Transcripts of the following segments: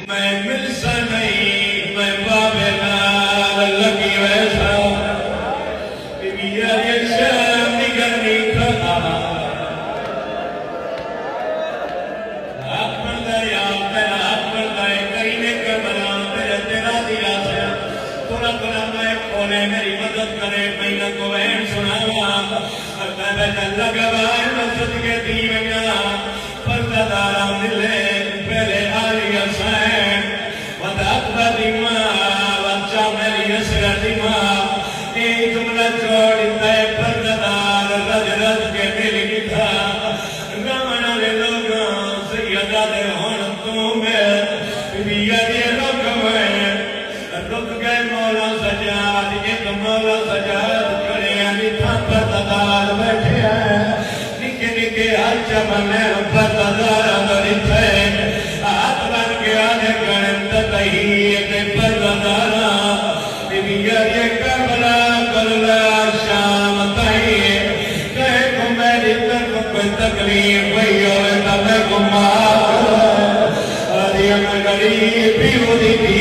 मैं मिलसा नहीं मैं बाबे नाल लगी वैसा बिया ये शाम निगनी खा अपन दया तेरा अपन दया कई ने करबला तेरा तेरा दिया से थोड़ा थोड़ा मैं खोले मेरी मदद करे मैं न को वैन सुनावा मैं लगवा मस्जिद के दीवना पर्दादारा मिले पहले आली हसैन वदाकबर दिमा वच्चा मेरी असगर दिमा ये जुमला छोड़ दे पर्दादार रज रज के मिल गिथा रमना ले लोग सैयदा दे होन तू में बिया दे लोग में रुक गए मौला सजाद ये तो मौला सजाद करे अली था पर्दादार बैठे हैं निके निके हर चमने पर्दादार अंदर थे हाथ बन के आने गणत तही के पर्दादारा बिया ये करबला करला शाम तही कहे को मेरी तरफ कोई तकलीफ भई होवे तब को माफ अरे अमर गरीब भी होती थी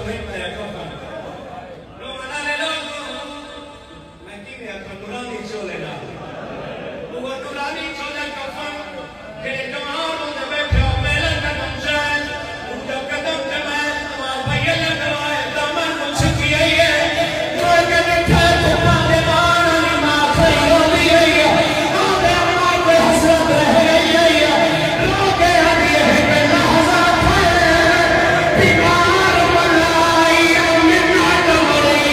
नहीं पाया कफन लो मना ले लो मैं की गया तो नूरानी चोले ना वो नूरानी चोले कफन के जमाल में बैठे हो मेले का नमजान उनका कदम जमाए तुम्हारा भैया लगवाए दामन मुझे किया ये मोर के बैठे तुम्हारे बाल मां खई हो दिए आगे मां पे हसरत रहे ये रोके अभी है पे लहज़त है बीमार मलाई मिन्नत मरी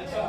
अच्छा